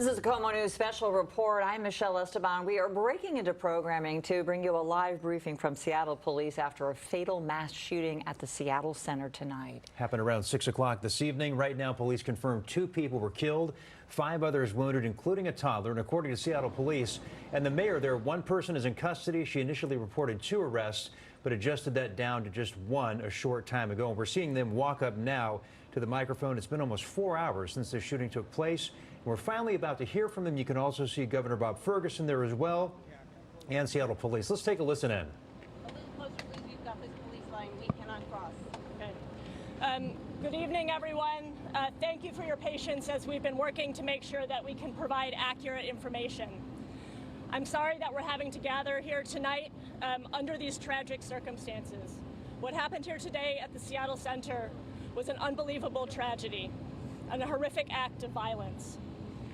This is a KOMO News special report. I'm Michelle Esteban. We are breaking into programming to bring you a live briefing from Seattle police after a fatal mass shooting at the Seattle Center tonight. Happened around 6 o'clock this evening. Right now, police confirm 2 people were killed, 5 others wounded, including a toddler. And according to Seattle police and the mayor there, 1 person is in custody. She initially reported 2 arrests, but adjusted that down to just 1 a short time ago. And we're seeing them walk up now to the microphone. It's been almost 4 hours since the shooting took place. We're finally about to hear from them. You can also see Governor Bob Ferguson there as well, and Seattle police. Let's take a listen in. A little closer, please. We've got this police line. We cannot cross. Okay. Good evening, everyone. Thank you for your patience as we've been working to make sure that we can provide accurate information. I'm sorry that we're having to gather here tonight under these tragic circumstances. What happened here today at the Seattle Center was an unbelievable tragedy and a horrific act of violence.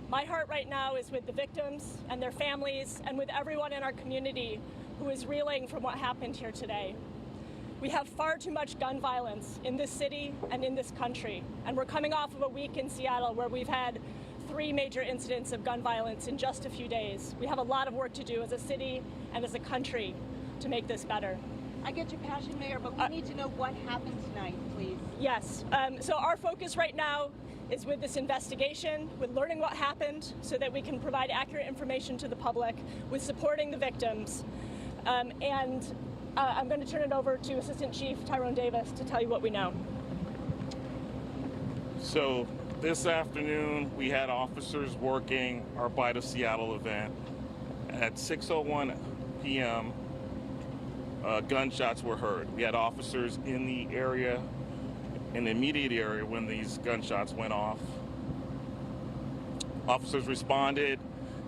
My heart right now is with the victims and their families and with everyone in our community who is reeling from what happened here today. We have far too much gun violence in this city and in this country, and we're coming off of a week in Seattle where we've had 3 major incidents of gun violence in just a few days. We have a lot of work to do as a city and as a country to make this better. I get your passion, Mayor, but we need to know what happened tonight, please. Yes. So our focus right now is with this investigation, with learning what happened so that we can provide accurate information to the public, with supporting the victims. I'm going to turn it over to Assistant Chief Tyrone Davis to tell you what we know. So this afternoon, we had officers working our Bite of Seattle event. At 6:01 p.m., gunshots were heard. We had officers in the area, in the immediate area when these gunshots went off. Officers responded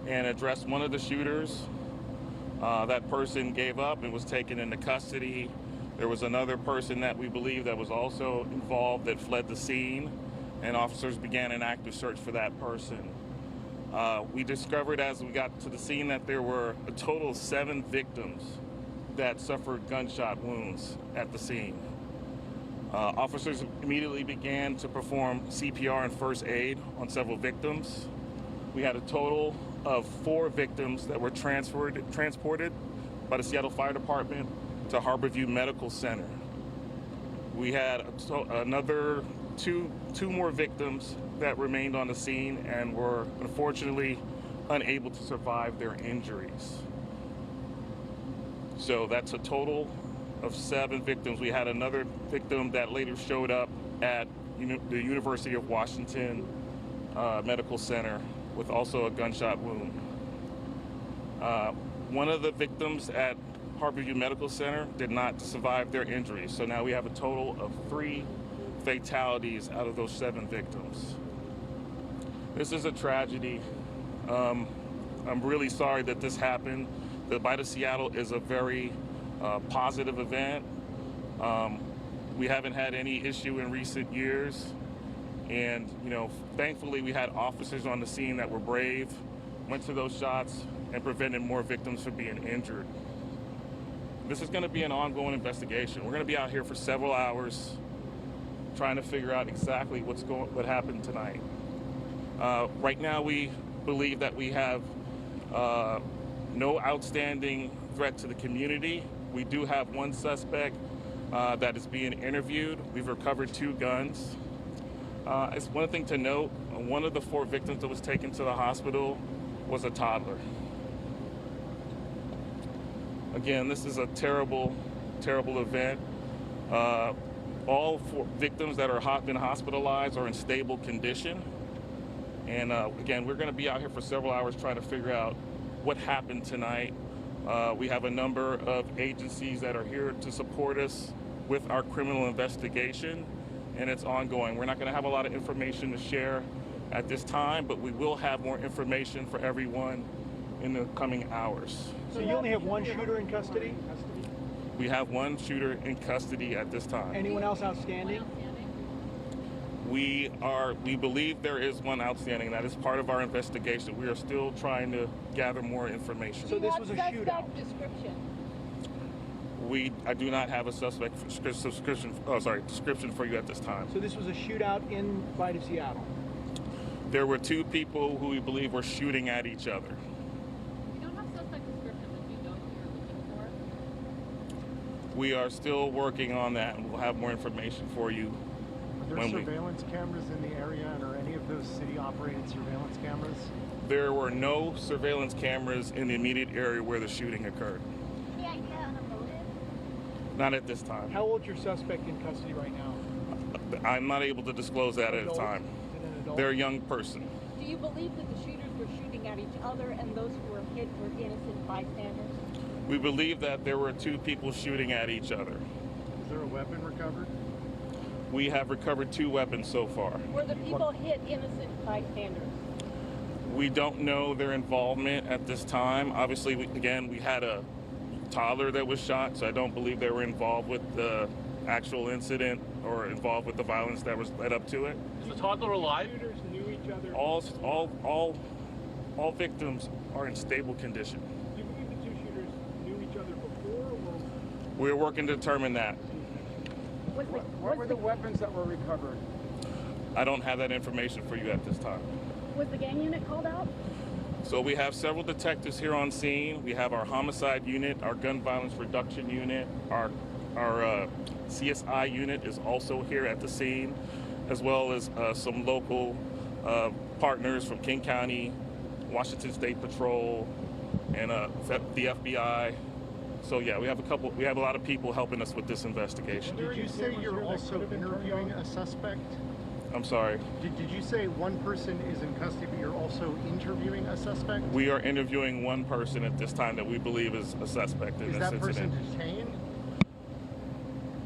and addressed one of the shooters. That person gave up and was taken into custody. There was another person that we believe that was also involved that fled the scene, and officers began an active search for that person. We discovered as we got to the scene that there were a total of 7 victims that suffered gunshot wounds at the scene. Officers immediately began to perform CPR and first aid on several victims. We had a total of 4 victims that were transported by the Seattle Fire Department to Harborview Medical Center. We had another two more victims that remained on the scene and were unfortunately unable to survive their injuries. So that's a total of 7 victims. We had another victim that later showed up at the University of Washington Medical Center with also a gunshot wound. One of the victims at Harborview Medical Center did not survive their injuries. So now we have a total of 3 fatalities out of those 7 victims. This is a tragedy. I'm really sorry that this happened. The Bite of Seattle is a very positive event. We haven't had any issue in recent years. And, thankfully we had officers on the scene that were brave, went to those shots, and prevented more victims from being injured. This is going to be an ongoing investigation. We're going to be out here for several hours trying to figure out exactly what happened tonight. Right now we believe that we have no outstanding threat to the community. We do have 1 suspect that is being interviewed. We've recovered 2 guns. It's one thing to note, one of the 4 victims that was taken to the hospital was a toddler. Again, this is a terrible, terrible event. All 4 victims that are been hospitalized are in stable condition. And again, we're going to be out here for several hours trying to figure out what happened tonight. We have a number of agencies that are here to support us with our criminal investigation, and it's ongoing. We're not going to have a lot of information to share at this time, but we will have more information for everyone in the coming hours. So you only have 1 shooter in custody? We have 1 shooter in custody at this time. Anyone else outstanding? We believe there is 1 outstanding. That is part of our investigation. We are still trying to gather more information. So this was a shootout? Description. I do not have a suspect description for you at this time. So this was a shootout in Bite of Seattle? There were two people who we believe were shooting at each other. You don't have suspect description, but you know who you're looking for. We are still working on that, and we'll have more information for you. Are there surveillance cameras in the area, and are any of those city-operated surveillance cameras? There were no surveillance cameras in the immediate area where the shooting occurred. Any idea on a motive? Not at this time. How old's your suspect in custody right now? I'm not able to disclose that at a time. Is it an adult? They're a young person. Do you believe that the shooters were shooting at each other and those who were hit were innocent bystanders? We believe that there were two people shooting at each other. Is there a weapon recovered? We have recovered 2 weapons so far. Were the people hit innocent bystanders? We don't know their involvement at this time. Obviously, we had a toddler that was shot, so I don't believe they were involved with the actual incident or involved with the violence that was led up to it. Is the toddler alive? Shooters knew each other. All victims are in stable condition. Do you believe the two shooters knew each other before, or We're working to determine that. what were the weapons that were recovered? I don't have that information for you at this time. Was the gang unit called out? So we have several detectives here on scene. We have our homicide unit, our gun violence reduction unit, our CSI unit is also here at the scene, as well as some local partners from King County, Washington State Patrol, and the FBI. So yeah, we have a lot of people helping us with this investigation. Did you say you're also interviewing a suspect? I'm sorry. Did you say one person is in custody, but you're also interviewing a suspect? We are interviewing one person at this time that we believe is a suspect in Is this that person incident. detained?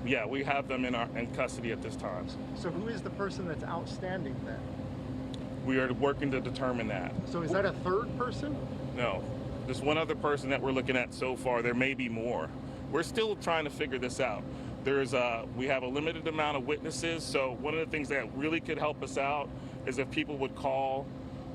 Yeah, we have them in custody at this time. So who is the person that's outstanding then? We are working to determine that. So is that a third person? No, there's one other person that we're looking at so far. There may be more. We're still trying to figure this out. We have a limited amount of witnesses, so one of the things that really could help us out is if people would call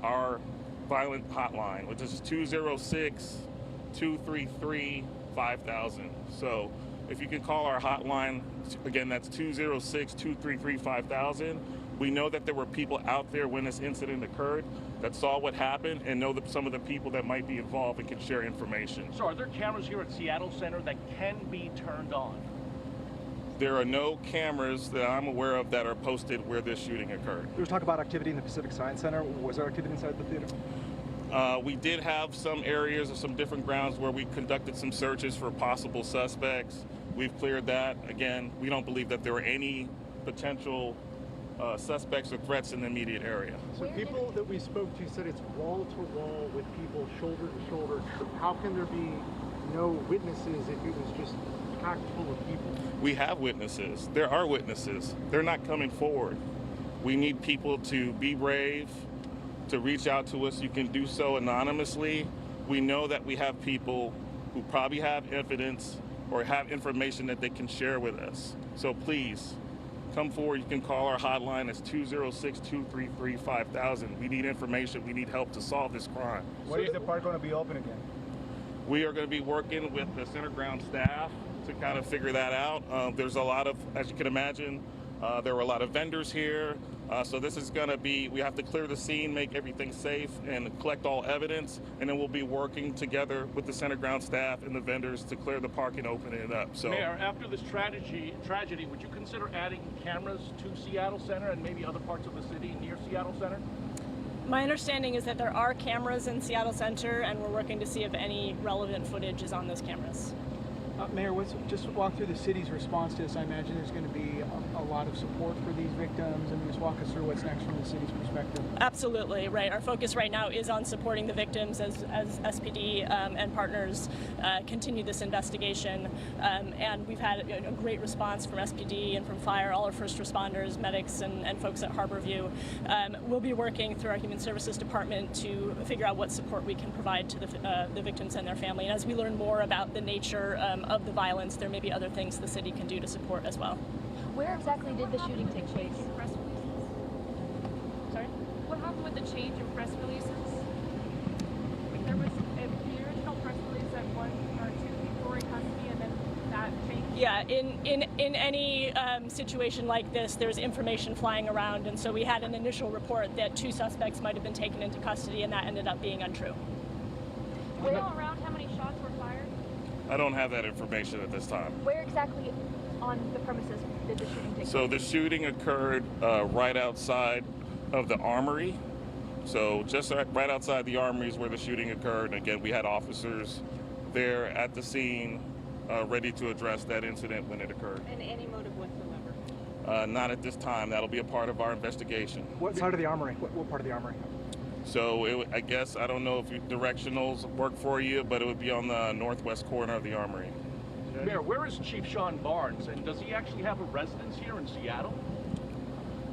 our violent hotline, which is 206-233-5000. So if you can call our hotline, again, that's 206-233-5000. We know that there were people out there when this incident occurred that saw what happened and know that some of the people that might be involved and can share information. So are there cameras here at Seattle Center that can be turned on? There are no cameras that I'm aware of that are posted where this shooting occurred. There was talk about activity in the Pacific Science Center. Was there activity inside the theater? We did have some areas or some different grounds where we conducted some searches for possible suspects. We've cleared that. Again, we don't believe that there were any potential suspects or threats in the immediate area. So people that we spoke to said it's wall to wall with people shoulder to shoulder. How can there be no witnesses if it was just packed full of people? We have witnesses. There are witnesses. They're not coming forward. We need people to be brave, to reach out to us. You can do so anonymously. We know that we have people who probably have evidence or have information that they can share with us. So please, come forward. You can call our hotline. It's 206-233-5000. We need information. We need help to solve this crime. When is the park going to be open again? We are going to be working with the center ground staff to kind of figure that out. There's a lot of, as you can imagine, there were a lot of vendors here. So this is going to be, we have to clear the scene, make everything safe, and collect all evidence. And then we'll be working together with the center ground staff and the vendors to clear the park and open it up. So, Mayor, after this tragedy, would you consider adding cameras to Seattle Center and maybe other parts of the city near Seattle Center? My understanding is that there are cameras in Seattle Center, and we're working to see if any relevant footage is on those cameras. Mayor, just walk through the city's response to this. I imagine there's going to be a lot of support for these victims, and just walk us through what's next from the city's perspective. Absolutely, right. Our focus right now is on supporting the victims as SPD and partners continue this investigation. And we've had a great response from SPD and from fire, all our first responders, medics, and folks at Harborview. We'll be working through our Human Services Department to figure out what support we can provide to the victims and their family. And as we learn more about the nature of the violence, there may be other things the city can do to support as well. Where exactly did the shooting take place? Press releases. Sorry? What happened with the change in press releases? Like there was the original press release that one or two people were in custody, and then that changed. Yeah, in any situation like this, there's information flying around, and so we had an initial report that 2 suspects might have been taken into custody, and that ended up being untrue. Do you know around how many shots were fired? I don't have that information at this time. Where exactly on the premises did the shooting take place? So the shooting occurred right outside of the armory. So just right outside the armory is where the shooting occurred. And again, we had officers there at the scene ready to address that incident when it occurred. And any motive whatsoever? Not at this time. That'll be a part of our investigation. What side of the armory? What part of the armory? So I guess, I don't know if directionals work for you, but it would be on the northwest corner of the armory. Mayor, where is Chief Sean Barnes, and does he actually have a residence here in Seattle?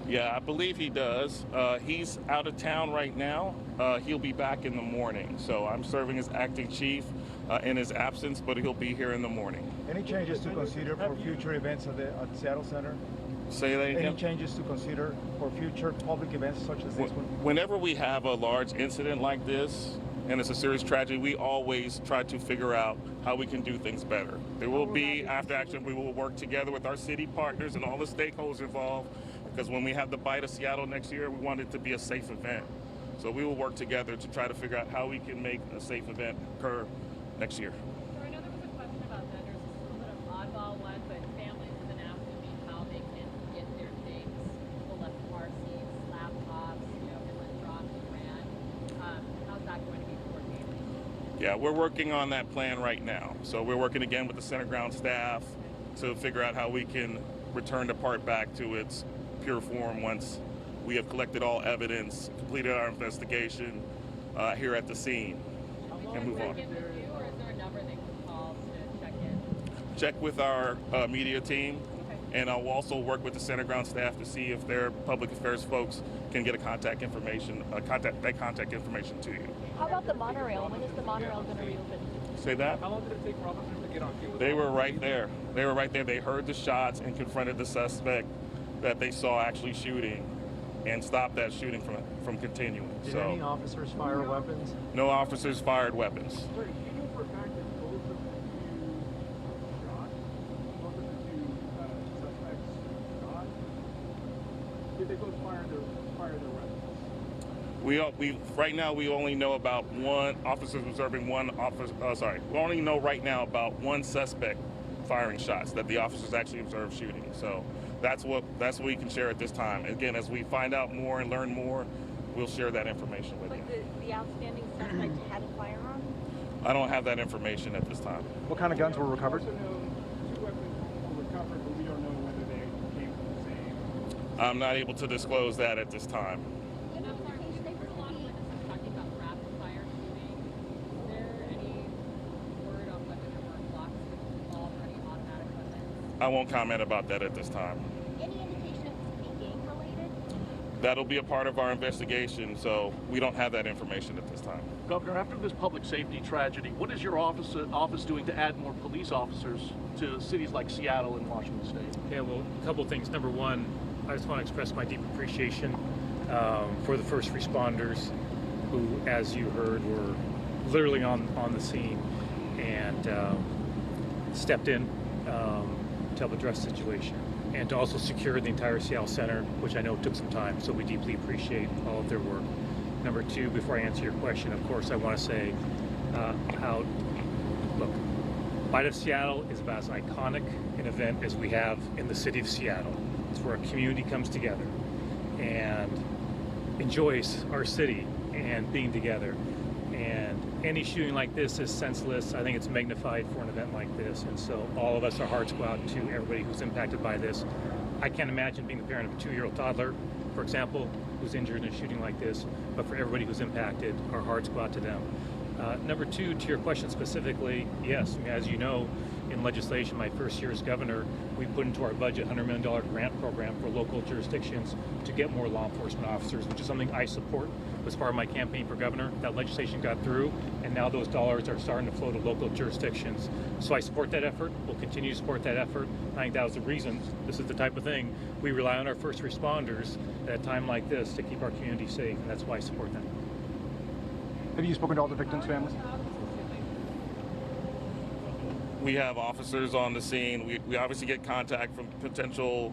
Yeah, I believe he does. He's out of town right now. He'll be back in the morning. So I'm serving as acting chief in his absence, but he'll be here in the morning. Any changes to consider for future events at the Seattle Center? Say that again? Any changes to consider for future public events such as this one? Whenever we have a large incident like this, and it's a serious tragedy, we always try to figure out how we can do things better. There will be, after action, we will work together with our city partners and all the stakeholders involved, because when we have the Bite of Seattle next year, we want it to be a safe event. So we will work together to try to figure out how we can make a safe event occur next year. So I know there was a question about that. There's a little bit of oddball one, but families have been asking me how they can get their things. People left car seats, laptops, it was dropped and ran. How's that going to be coordinated? Yeah, we're working on that plan right now. So we're working again with the center ground staff to figure out how we can return the part back to its pure form once we have collected all evidence, completed our investigation here at the scene, and move on. Check in with you, or is there a number they can call to check in? Check with our media team, and I'll also work with the center ground staff to see if their public affairs folks can get a contact information to you. How about the monorail? When is the monorail going to reopen? Say that? How long did it take for officers to get on cue? They were right there. They were right there. They heard the shots and confronted the suspect that they saw actually shooting and stopped that shooting from continuing. Did any officers fire weapons? No officers fired weapons. Sorry, do you know for a fact that both of the two shot? Both of the two suspects shot? Did they both fire their weapons? We right now we only know about one officer observing one officer. We only know right now about one suspect firing shots that the officers actually observed shooting. So that's what we can share at this time. Again, as we find out more and learn more, we'll share that information with you. But the outstanding suspect had a firearm? I don't have that information at this time. What kind of guns were recovered? We also know 2 weapons were recovered, but we don't know whether they came from the same. I'm not able to disclose that at this time. And I'm sorry, there's a lot of witnesses talking about rapid fire shooting. Is there any word on whether there were clocks involved or any automatic weapons? I won't comment about that at this time. Any indication of this being gang related? That'll be a part of our investigation, so we don't have that information at this time. Governor, after this public safety tragedy, what is your office doing to add more police officers to cities like Seattle and Washington State? Yeah, well, a couple of things. Number one, I just want to express my deep appreciation for the first responders who, as you heard, were literally on the scene and stepped in to help address the situation and to also secure the entire Seattle Center, which I know took some time, so we deeply appreciate all of their work. Number two, before I answer your question, of course, I want to say look, Bite of Seattle is about as iconic an event as we have in the city of Seattle. It's where a community comes together and enjoys our city and being together. And any shooting like this is senseless. I think it's magnified for an event like this. And so all of us, our hearts go out to everybody who's impacted by this. I can't imagine being the parent of a 2-year-old toddler, for example, who's injured in a shooting like this. But for everybody who's impacted, our hearts go out to them. Number two, to your question specifically, yes, as you know, in legislation, my first year as governor, we put into our budget $100 million grant program for local jurisdictions to get more law enforcement officers, which is something I support as part of my campaign for governor. That legislation got through, and now those dollars are starting to flow to local jurisdictions. So I support that effort. We'll continue to support that effort. I think that was the reason. This is the type of thing we rely on our first responders at a time like this to keep our community safe, and that's why I support them. Have you spoken to all the victims' families? We have officers on the scene. We obviously get contact from potential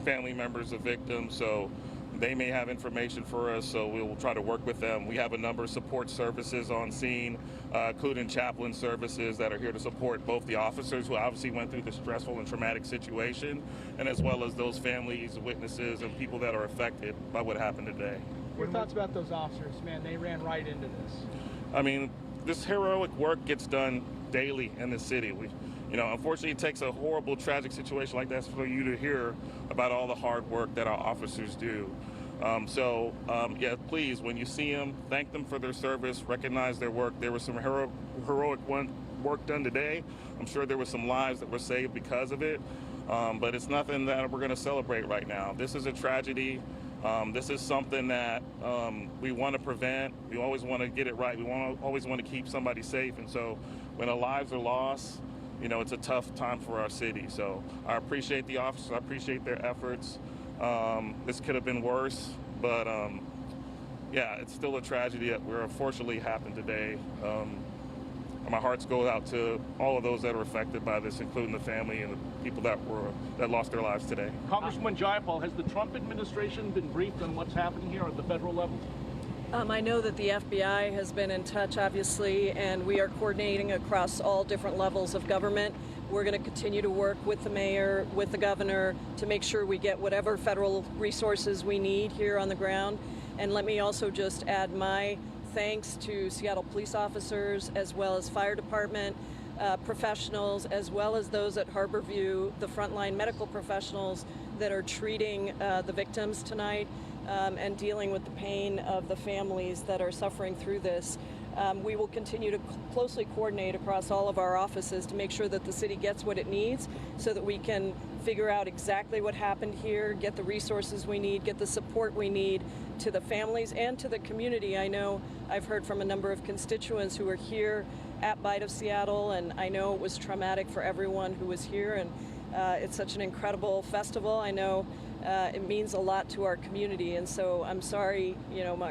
family members of victims, so they may have information for us, so we will try to work with them. We have a number of support services on scene, including chaplain services that are here to support both the officers who obviously went through the stressful and traumatic situation, and as well as those families, witnesses, and people that are affected by what happened today. Your thoughts about those officers, man? They ran right into this. I mean, this heroic work gets done daily in the city. Unfortunately, it takes a horrible, tragic situation like that for you to hear about all the hard work that our officers do. Yeah, please, when you see them, thank them for their service, recognize their work. There was some heroic work done today. I'm sure there were some lives that were saved because of it, but it's nothing that we're going to celebrate right now. This is a tragedy. This is something that we want to prevent. We always want to get it right. We always want to keep somebody safe, and so when our lives are lost, it's a tough time for our city. So I appreciate the officers. I appreciate their efforts. This could have been worse, but yeah, it's still a tragedy that unfortunately happened today. My hearts go out to all of those that are affected by this, including the family and the people that lost their lives today. Congresswoman Jayapal, has the Trump administration been briefed on what's happening here at the federal level? I know that the FBI has been in touch, obviously, and we are coordinating across all different levels of government. We're going to continue to work with the mayor, with the governor, to make sure we get whatever federal resources we need here on the ground. And let me also just add my thanks to Seattle police officers, as well as fire department professionals, as well as those at Harborview, the frontline medical professionals that are treating the victims tonight. And dealing with the pain of the families that are suffering through this. We will continue to closely coordinate across all of our offices to make sure that the city gets what it needs so that we can figure out exactly what happened here, get the resources we need, get the support we need to the families and to the community. I know I've heard from a number of constituents who are here at Bite of Seattle, and I know it was traumatic for everyone who was here, and it's such an incredible festival. I know it means a lot to our community, and so I'm sorry,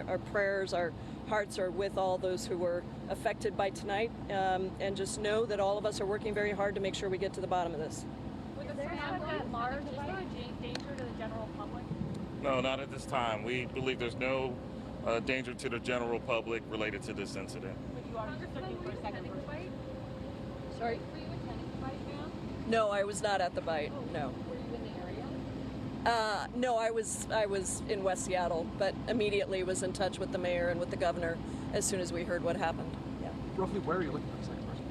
our prayers, our hearts are with all those who were affected by tonight, and just know that all of us are working very hard to make sure we get to the bottom of this. Is there a danger to the general public? No, not at this time. We believe there's no danger to the general public related to this incident. But you are just looking for a second fight? Sorry? Were you attending the fight, ma'am? No, I was not at the bite, no. Were you in the area? No, I was in West Seattle, but immediately was in touch with the mayor and with the governor as soon as we heard what happened. Yeah. Roughly, where are you looking for the second person?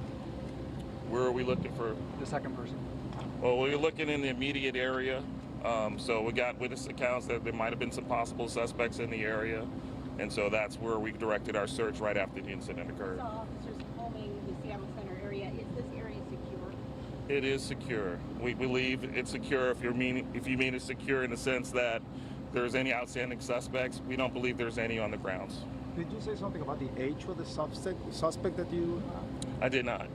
Where are we looking for? The second person. Well, we're looking in the immediate area. So we got witness accounts that there might have been some possible suspects in the area. And so that's where we directed our search right after the incident occurred. So officers combing the Seattle Center area. Is this area secure? It is secure. We believe it's secure if you mean it's secure in the sense that there's any outstanding suspects. We don't believe there's any on the grounds. Did you say something about the age of the suspect that you... I did not.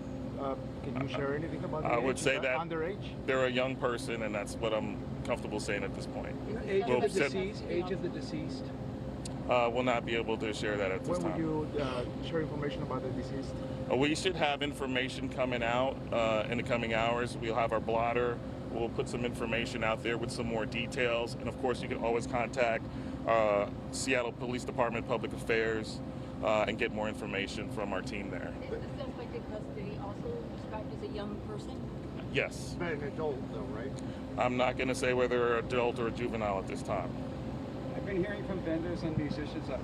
Can you share anything about the I age? would say that underage? they're a young person, and that's what I'm comfortable saying at this point. Age of the deceased? Age of the deceased? We'll not be able to share that at this time. When will you share information about the deceased? We should have information coming out in the coming hours. We'll have our blotter. We'll put some information out there with some more details. And of course, you can always contact Seattle Police Department Public Affairs and get more information from our team there. Is the suspect in custody also described as a young person? Yes. Not an adult, though, right? I'm not going to say whether they're adult or juvenile at this time. I've been hearing from vendors and musicians that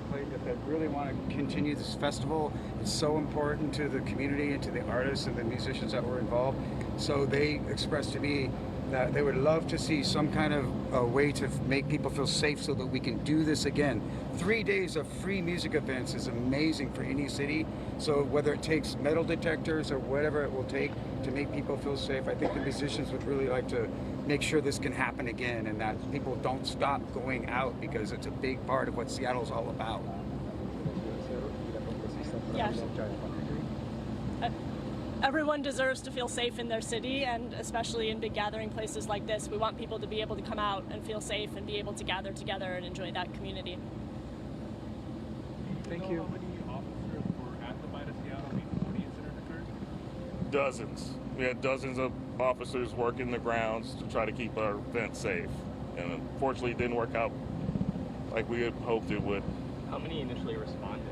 really want to continue this festival. It's so important to the community and to the artists and the musicians that were involved. So they expressed to me that they would love to see some kind of a way to make people feel safe so that we can do this again. 3 days of free music events is amazing for any city. So whether it takes metal detectors or whatever it will take to make people feel safe, I think the musicians would really like to make sure this can happen again and that people don't stop going out because it's a big part of what Seattle's all about. Yes. Everyone deserves to feel safe in their city, and especially in big gathering places like this. We want people to be able to come out and feel safe and be able to gather together and enjoy that community. Thank you. How many officers were at the Bite of Seattle before the incident occurred? Dozens. We had dozens of officers working the grounds to try to keep our event safe. And unfortunately, it didn't work out like we had hoped it would. How many initially responded?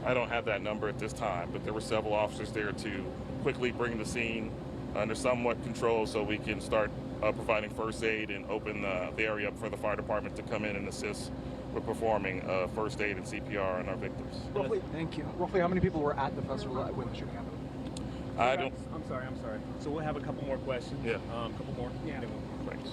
I don't have that number at this time, but there were several officers there to quickly bring the scene under somewhat control so we can start providing first aid and open the area up for the fire department to come in and assist with performing first aid and CPR on our victims. Roughly, thank you. Roughly how many people were at the festival when the shooting happened? I don't. I'm sorry. So we'll have a couple more questions. Yeah. A couple more. Yeah. Thanks.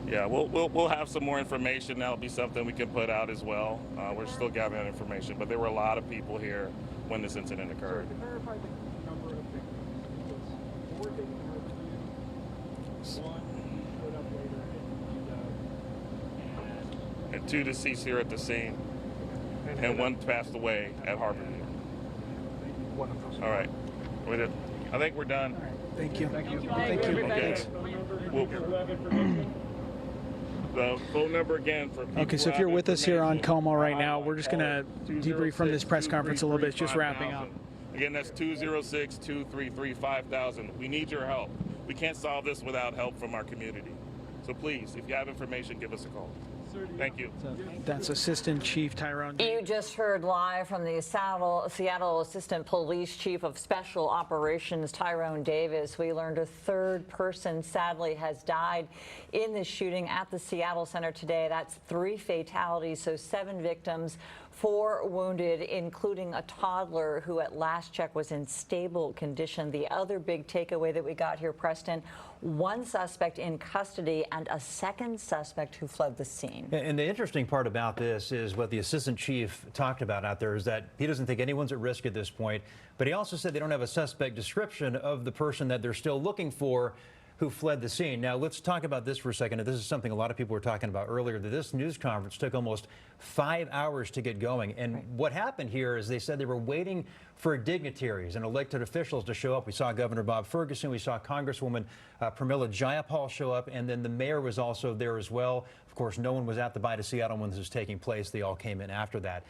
Yeah, we'll have some more information. That'll be something we can put out as well. We're still gathering that information, but there were a lot of people here when this incident occurred. To verify the number of victims, it was 4 victims were one showed up later And 2 deceased here at the scene, and 1 passed away at Harborview. All right, I think we're done. Thank you. Thank you. Okay. The phone number again for people. Okay, so if you're with us here on KOMO right now, we're just going to debrief from this press conference a little bit, just wrapping up. Again, that's 206-233-5000. We need your help. We can't solve this without help from our community. So please, if you have information, give us a call. Thank you. That's Assistant Chief Tyrone. You just heard live from the Seattle Assistant Police Chief of Special Operations, Tyrone Davis. We learned a 3rd person sadly has died in this shooting at the Seattle Center today. That's 3 fatalities, so 7 victims, 4 wounded, including a toddler who at last check was in stable condition. The other big takeaway that we got here, Preston, 1 suspect in custody and a 2nd suspect who fled the scene. And the interesting part about this is what the assistant chief talked about out there is that he doesn't think anyone's at risk at this point, but he also said they don't have a suspect description of the person that they're still looking for who fled the scene. Now, let's talk about this for a second. This is something a lot of people were talking about earlier, that this news conference took almost 5 hours to get going. And what happened here is they said they were waiting for dignitaries and elected officials to show up. We saw Governor Bob Ferguson. We saw Congresswoman Pramila Jayapal show up. And then the mayor was also there as well. Of course, no one was at the Bite of Seattle when this was taking place. They all came in after that.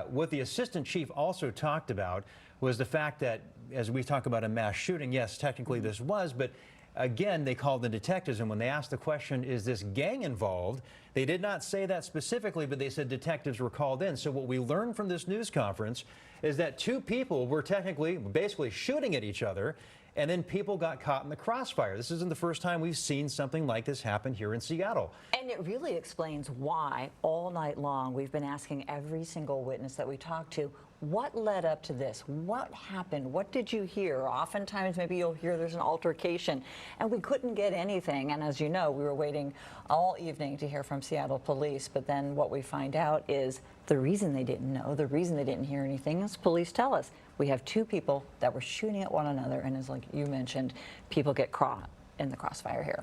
What the assistant chief also talked about was the fact that, as we talk about a mass shooting, yes, technically this was, but again, they called the detectives, and when they asked the question, is this gang involved, they did not say that specifically, but they said detectives were called in. So what we learned from this news conference is that 2 people were basically shooting at each other, and then people got caught in the crossfire. This isn't the first time we've seen something like this happen here in Seattle. And it really explains why all night long we've been asking every single witness that we talked to, what led up to this? What happened? What did you hear? Oftentimes maybe you'll hear there's an altercation, and we couldn't get anything. And as you know, we were waiting all evening to hear from Seattle police. But then what we find out is the reason they didn't know, the reason they didn't hear anything is police tell us. We have 2 people that were shooting at one another, and as like you mentioned, people get caught in the crossfire here.